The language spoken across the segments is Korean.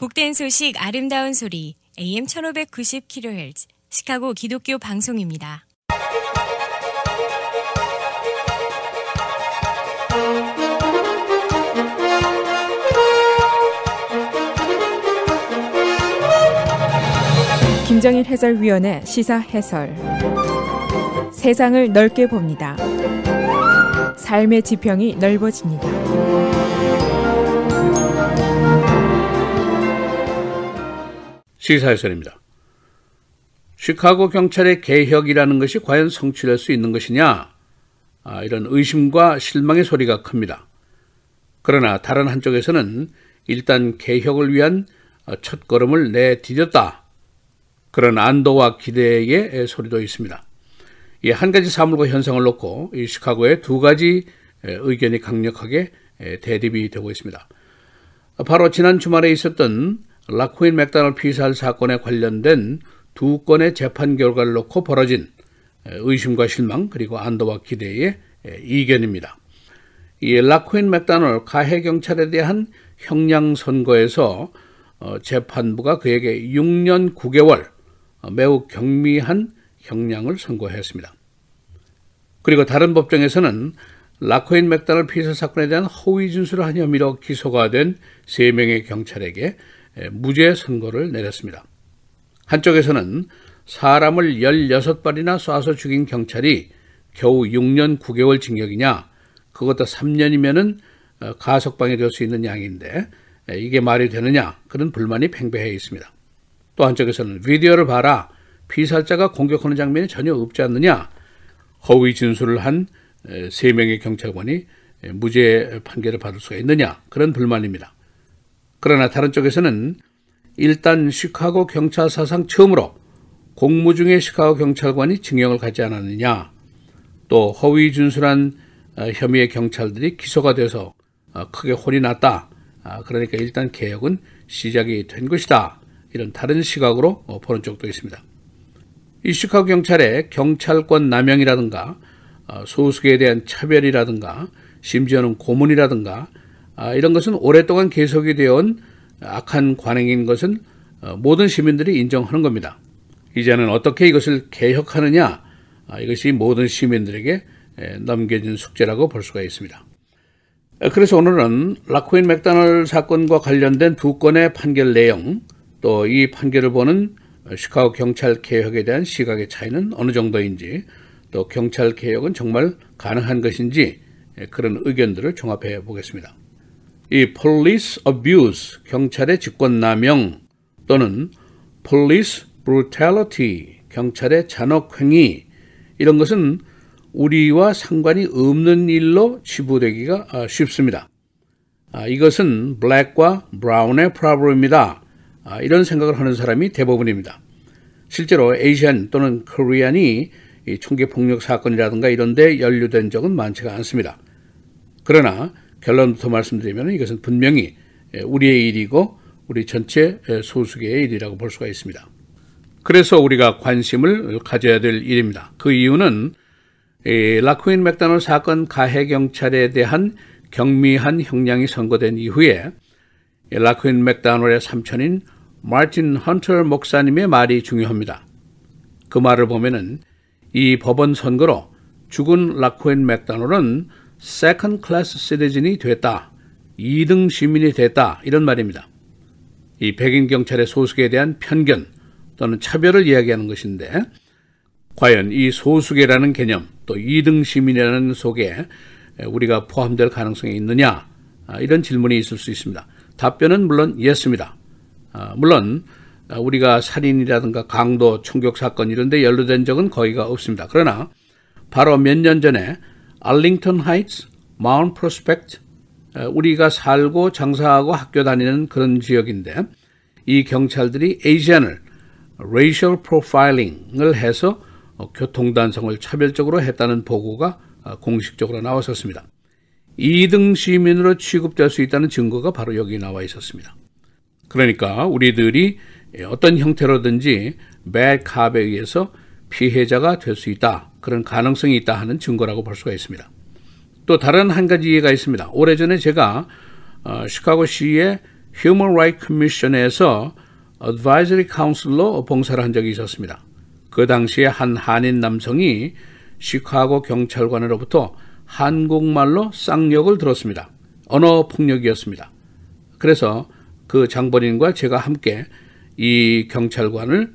복된 소식 아름다운 소리 AM 1590kHz 시카고 기독교 방송입니다. 김정일 해설위원의 시사 해설. 세상을 넓게 봅니다. 삶의 지평이 넓어집니다. 시사 해설입니다. 시카고 경찰의 개혁이라는 것이 과연 성취될 수 있는 것이냐? 이런 의심과 실망의 소리가 큽니다. 그러나 다른 한쪽에서는 일단 개혁을 위한 첫걸음을 내디뎠다. 그런 안도와 기대의 소리도 있습니다. 이 한 가지 사물과 현상을 놓고 이 시카고의 두 가지 의견이 강력하게 대립이 되고 있습니다. 바로 지난 주말에 있었던 라쿠인 맥다널 피살 사건에 관련된 두 건의 재판 결과를 놓고 벌어진 의심과 실망 그리고 안도와 기대의 이견입니다. 이 라쿠인 맥다널 가해 경찰에 대한 형량 선고에서 재판부가 그에게 6년 9개월 매우 경미한 형량을 선고했습니다. 그리고 다른 법정에서는 라쿠인 맥다널 피살 사건에 대한 허위 진술을 한 혐의로 기소가 된 3명의 경찰에게 무죄 선고를 내렸습니다. 한쪽에서는 사람을 16발이나 쏴서 죽인 경찰이 겨우 6년 9개월 징역이냐, 그것도 3년이면은 가석방이 될 수 있는 양인데 이게 말이 되느냐, 그런 불만이 팽배해 있습니다. 또 한쪽에서는 비디오를 봐라, 피살자가 공격하는 장면이 전혀 없지 않느냐, 허위 진술을 한 3명의 경찰관이 무죄 판결을 받을 수가 있느냐, 그런 불만입니다. 그러나 다른 쪽에서는 일단 시카고 경찰 사상 처음으로 공무 중에 시카고 경찰관이 징역을 갖지 않았느냐, 또 허위 진술한 혐의의 경찰들이 기소가 돼서 크게 혼이 났다. 그러니까 일단 개혁은 시작이 된 것이다. 이런 다른 시각으로 보는 쪽도 있습니다. 이 시카고 경찰의 경찰권 남용이라든가 소수계에 대한 차별이라든가 심지어는 고문이라든가 이런 것은 오랫동안 계속이 되어온 악한 관행인 것은 모든 시민들이 인정하는 겁니다. 이제는 어떻게 이것을 개혁하느냐, 이것이 모든 시민들에게 넘겨진 숙제라고 볼 수가 있습니다. 그래서 오늘은 라쿠인 맥다널 사건과 관련된 두 건의 판결 내용, 또 이 판결을 보는 시카고 경찰 개혁에 대한 시각의 차이는 어느 정도인지, 또 경찰 개혁은 정말 가능한 것인지 그런 의견들을 종합해 보겠습니다. 이 police abuse, 경찰의 직권남용, 또는 police brutality, 경찰의 잔혹행위, 이런 것은 우리와 상관이 없는 일로 치부되기가 쉽습니다. 이것은 black과 brown의 problem입니다. 이런 생각을 하는 사람이 대부분입니다. 실제로 아시안 또는 코리안이 총기 폭력 사건이라든가 이런 데 연루된 적은 많지가 않습니다. 그러나 결론부터 말씀드리면 이것은 분명히 우리의 일이고 우리 전체 소수계의 일이라고 볼 수가 있습니다. 그래서 우리가 관심을 가져야 될 일입니다. 그 이유는 라쿠인 맥다널 사건 가해 경찰에 대한 경미한 형량이 선고된 이후에 라쿠인 맥다널의 삼촌인 마틴 헌터 목사님의 말이 중요합니다. 그 말을 보면은 이 법원 선고로 죽은 라쿠인 맥다널은 second class citizen이 됐다, 2등 시민이 됐다, 이런 말입니다. 이 백인 경찰의 소수계에 대한 편견 또는 차별을 이야기하는 것인데, 과연 이 소수계라는 개념, 또 2등 시민이라는 속에 우리가 포함될 가능성이 있느냐, 이런 질문이 있을 수 있습니다. 답변은 물론 yes입니다. 물론 우리가 살인이라든가 강도, 총격 사건 이런 데 연루된 적은 거의가 없습니다. 그러나 바로 몇 년 전에 알링턴 하이츠, 마운트 프로스펙트, 우리가 살고 장사하고 학교 다니는 그런 지역인데, 이 경찰들이 아시안을 racial profiling을 해서 교통단속을 차별적으로 했다는 보고가 공식적으로 나왔었습니다. 2등 시민으로 취급될 수 있다는 증거가 바로 여기 나와 있었습니다. 그러니까 우리들이 어떤 형태로든지 bad cop에 의해서 피해자가 될 수 있다, 그런 가능성이 있다 하는 증거라고 볼 수가 있습니다. 또 다른 한 가지 예가 있습니다. 오래전에 제가 시카고시의 Human Rights Commission에서 Advisory Counsel로 봉사를 한 적이 있었습니다. 그 당시에 한 한인 남성이 시카고 경찰관으로부터 한국말로 쌍욕을 들었습니다. 언어 폭력이었습니다. 그래서 그 장본인과 제가 함께 이 경찰관을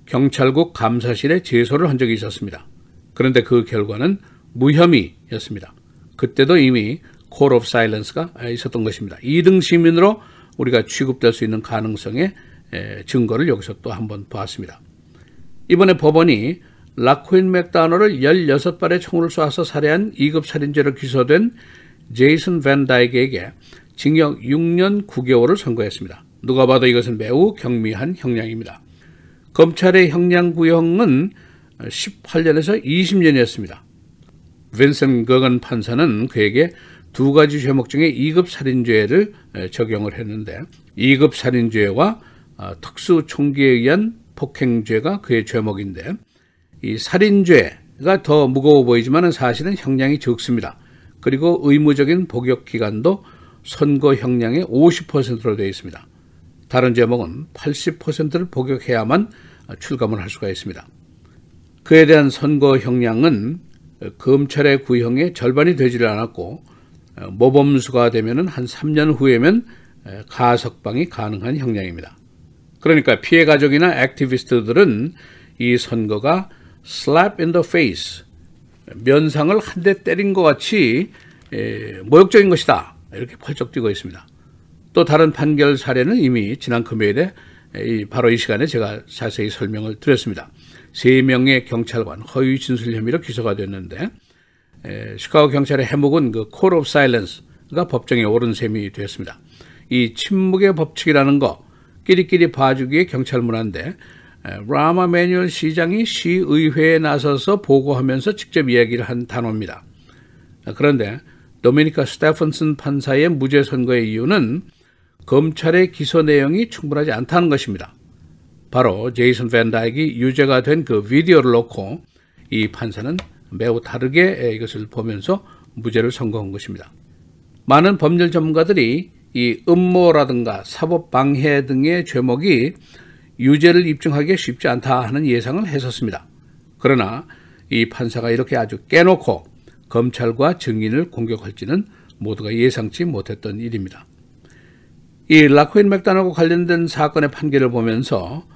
경찰국 감사실에 제소를 한 적이 있었습니다. 그런데 그 결과는 무혐의였습니다. 그때도 이미 Court of Silence가 있었던 것입니다. 2등 시민으로 우리가 취급될 수 있는 가능성의 증거를 여기서 또 한번 보았습니다. 이번에 법원이 라코인 맥다너를 16발의 총을 쏴서 살해한 2급 살인죄로 기소된 제이슨 밴 다이크에게 징역 6년 9개월을 선고했습니다. 누가 봐도 이것은 매우 경미한 형량입니다. 검찰의 형량 구형은 18년에서 20년이었습니다. 빈센트 거건 판사는 그에게 두 가지 죄목 중에 2급 살인죄를 적용을 했는데 2급 살인죄와 특수 총기에 의한 폭행죄가 그의 죄목인데 이 살인죄가 더 무거워 보이지만 사실은 형량이 적습니다. 그리고 의무적인 복역 기간도 선고 형량의 50%로 되어 있습니다. 다른 제목은 80%를 복역해야만 출감을 할 수가 있습니다. 그에 대한 선고 형량은 검찰의 구형의 절반이 되지를 않았고 모범수가 되면 한 3년 후에면 가석방이 가능한 형량입니다. 그러니까 피해 가족이나 액티비스트들은 이 선고가 slap in the face, 면상을 한 대 때린 것 같이 모욕적인 것이다 이렇게 펄쩍 뛰고 있습니다. 또 다른 판결 사례는 이미 지난 금요일에 바로 이 시간에 제가 자세히 설명을 드렸습니다. 3명의 경찰관 허위 진술 혐의로 기소가 됐는데 시카고 경찰의 해묵은 그 Court of Silence가 법정에 오른 셈이 되었습니다. 이 침묵의 법칙이라는 거 끼리끼리 봐주기의 경찰 문화인데 라마 매뉴얼 시장이 시의회에 나서서 보고하면서 직접 이야기를 한 단어입니다. 그런데 도미니카 스테펀슨 판사의 무죄 선고의 이유는 검찰의 기소 내용이 충분하지 않다는 것입니다. 바로 제이슨 밴 다이크가 유죄가 된 그 비디오를 놓고 이 판사는 매우 다르게 이것을 보면서 무죄를 선고한 것입니다. 많은 법률 전문가들이 이 음모라든가 사법방해 등의 죄목이 유죄를 입증하기 쉽지 않다 하는 예상을 했었습니다. 그러나 이 판사가 이렇게 아주 깨놓고 검찰과 증인을 공격할지는 모두가 예상치 못했던 일입니다. 이 라코인 맥다너와 관련된 사건의 판결을 보면서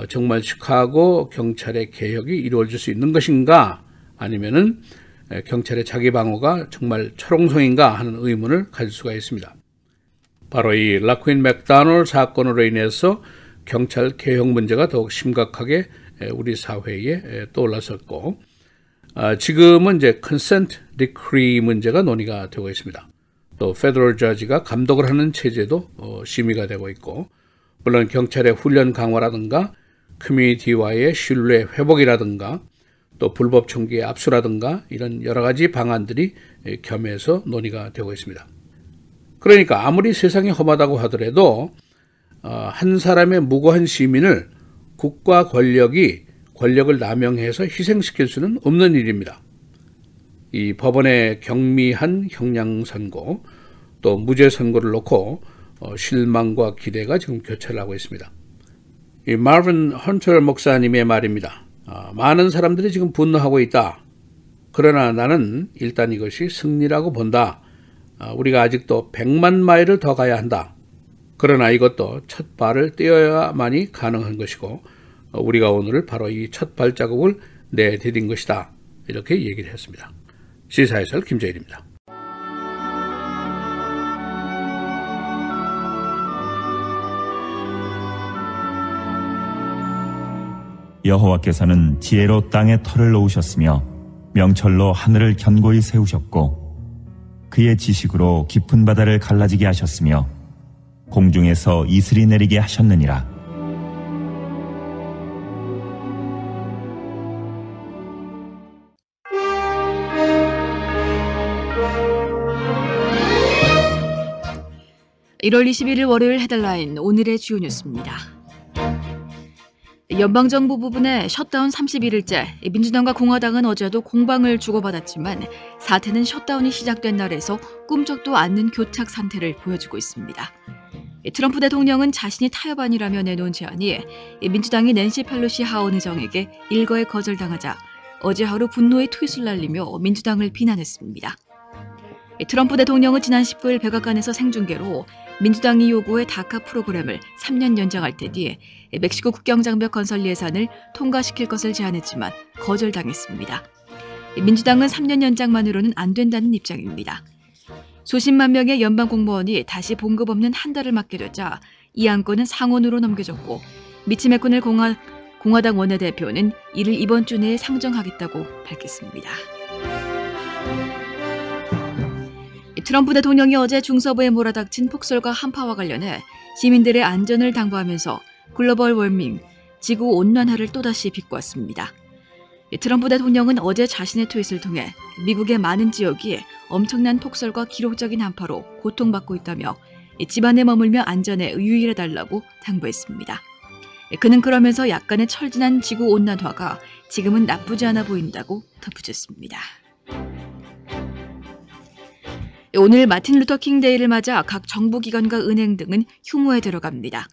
정말 시카고 경찰의 개혁이 이루어질 수 있는 것인가 아니면은 경찰의 자기 방어가 정말 철옹성인가 하는 의문을 가질 수가 있습니다. 바로 이 라코인 맥다너 사건으로 인해서 경찰 개혁 문제가 더욱 심각하게 우리 사회에 떠올랐었고 지금은 이제 consent decree 문제가 논의가 되고 있습니다. 또 페더럴 저지가 감독을 하는 체제도 심의가 되고 있고 물론 경찰의 훈련 강화라든가 커뮤니티와의 신뢰 회복이라든가 또 불법 총기의 압수라든가 이런 여러 가지 방안들이 겸해서 논의가 되고 있습니다. 그러니까 아무리 세상이 험하다고 하더라도 한 사람의 무고한 시민을 국가 권력이 권력을 남용해서 희생시킬 수는 없는 일입니다. 이 법원의 경미한 형량 선고 또 무죄 선고를 놓고 실망과 기대가 지금 교차를 하고 있습니다. 이 마빈 헌터 목사님의 말입니다. 많은 사람들이 지금 분노하고 있다. 그러나 나는 일단 이것이 승리라고 본다. 우리가 아직도 100만 마일을 더 가야 한다. 그러나 이것도 첫 발을 떼어야만이 가능한 것이고 우리가 오늘 바로 이 첫 발자국을 내디딘 것이다. 이렇게 얘기를 했습니다. 시사해설 김재일입니다. 여호와께서는 지혜로 땅에 터를 놓으셨으며 명철로 하늘을 견고히 세우셨고 그의 지식으로 깊은 바다를 갈라지게 하셨으며 공중에서 이슬이 내리게 하셨느니라. (1월 21일) 월요일 헤드라인 오늘의 주요 뉴스입니다. 연방정부 부분의 셧다운 31일째, 민주당과 공화당은 어제도 공방을 주고받았지만 사태는 셧다운이 시작된 날에서 꿈쩍도 않는 교착 상태를 보여주고 있습니다. 트럼프 대통령은 자신이 타협안이라며 내놓은 제안이 민주당이 낸시 펠로시 하원 의장에게 일거에 거절당하자 어제 하루 분노의 트윗을 날리며 민주당을 비난했습니다. 트럼프 대통령은 지난 19일 백악관에서 생중계로 민주당이 요구해 다카 프로그램을 3년 연장할 테뒤 멕시코 국경장벽 건설 예산을 통과시킬 것을 제안했지만 거절당했습니다. 민주당은 3년 연장만으로는 안 된다는 입장입니다. 수십만 명의 연방 공무원이 다시 봉급 없는 한 달을 맞게 되자 이 안건은 상원으로 넘겨졌고 미치 맥코넬 공화당 원내대표는 이를 이번 주 내에 상정하겠다고 밝혔습니다. 트럼프 대통령이 어제 중서부에 몰아닥친 폭설과 한파와 관련해 시민들의 안전을 당부하면서 글로벌 워밍, 지구 온난화를 또다시 비꼬았습니다. 트럼프 대통령은 어제 자신의 트윗을 통해 미국의 많은 지역이 엄청난 폭설과 기록적인 한파로 고통받고 있다며 집안에 머물며 안전에 유의해달라고 당부했습니다. 그는 그러면서 약간의 철진한 지구 온난화가 지금은 나쁘지 않아 보인다고 덧붙였습니다. 오늘 마틴 루터 킹 데이를 맞아 각 정부기관과 은행 등은 휴무에 들어갑니다.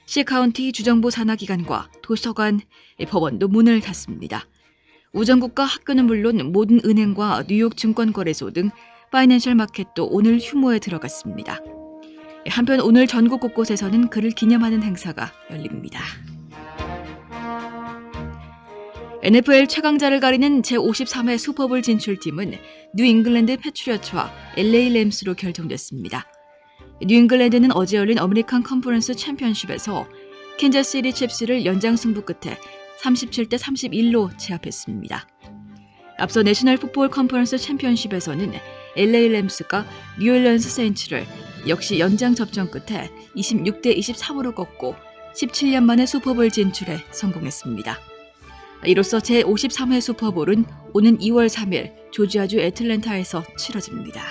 시카운티 주정부 산하기관과 도서관, 법원도 문을 닫습니다. 우정국과 학교는 물론 모든 은행과 뉴욕 증권거래소 등 파이낸셜 마켓도 오늘 휴무에 들어갔습니다. 한편 오늘 전국 곳곳에서는 그를 기념하는 행사가 열립니다. NFL 최강자를 가리는 제53회 슈퍼볼 진출팀은 뉴잉글랜드 패트리어츠와 LA 램스로 결정됐습니다. 뉴잉글랜드는 어제 열린 아메리칸 컨퍼런스 챔피언십에서 캔자스시티 칩스를 연장 승부 끝에 37대 31로 제압했습니다. 앞서 내셔널 풋볼 컨퍼런스 챔피언십에서는 LA 램스가 뉴올리언스 세인츠를 역시 연장 접전 끝에 26대 23으로 꺾고 17년 만에 슈퍼볼 진출에 성공했습니다. 이로써 제53회 슈퍼볼은 오는 2월 3일 조지아주 애틀랜타에서 치러집니다.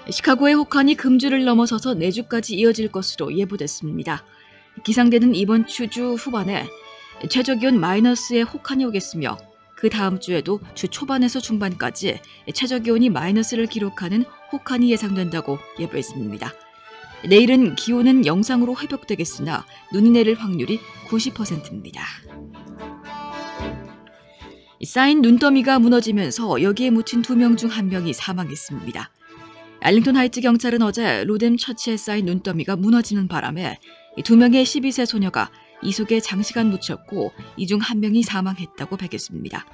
시카고의 혹한이 금주를 넘어서서 내주까지 이어질 것으로 예보됐습니다. 기상대는 이번 주 후반에 최저기온 마이너스의 혹한이 오겠으며 그 다음 주에도 주 초반에서 중반까지 최저기온이 마이너스를 기록하는 혹한이 예상된다고 예보했습니다. 내일은 기온은 영상으로 회복되겠으나 눈이 내릴 확률이 90%입니다. 쌓인 눈더미가 무너지면서 여기에 묻힌 2명 중 1명이 사망했습니다. 알링턴 하이츠 경찰은 어제 로뎀 처치에 쌓인 눈더미가 무너지는 바람에 2명의 12세 소녀가 이 속에 장시간 묻혔고 이 중 1명이 사망했다고 밝혔습니다.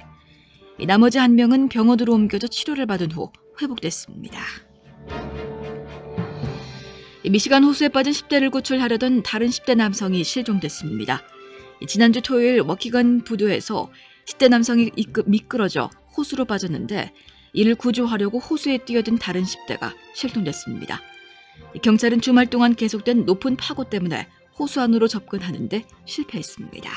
나머지 1명은 병원으로 옮겨져 치료를 받은 후 회복됐습니다. 미시간 호수에 빠진 10대를 구출하려던 다른 10대 남성이 실종됐습니다. 지난주 토요일 워키건 부두에서 10대 남성이 미끄러져 호수로 빠졌는데 이를 구조하려고 호수에 뛰어든 다른 10대가 실종됐습니다. 경찰은 주말 동안 계속된 높은 파고 때문에 호수 안으로 접근하는데 실패했습니다.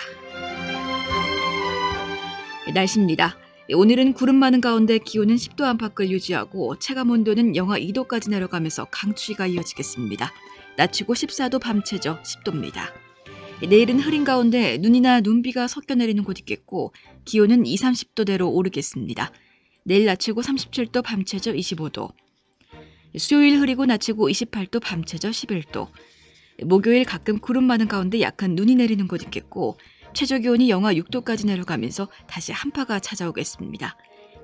날씨입니다. 오늘은 구름 많은 가운데 기온은 10도 안팎을 유지하고 체감온도는 영하 2도까지 내려가면서 강추위가 이어지겠습니다. 낮 최고 14도, 밤 최저 10도입니다. 내일은 흐린 가운데 눈이나 눈비가 섞여 내리는 곳이 있겠고 기온은 20-30도대로 오르겠습니다. 내일 낮 최고 37도, 밤 최저 25도. 수요일 흐리고 낮 최고 28도, 밤 최저 11도. 목요일 가끔 구름 많은 가운데 약한 눈이 내리는 곳이 있겠고 최저기온이 영하 6도까지 내려가면서 다시 한파가 찾아오겠습니다.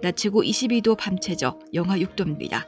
낮 최고 22도, 밤 최저 영하 6도입니다.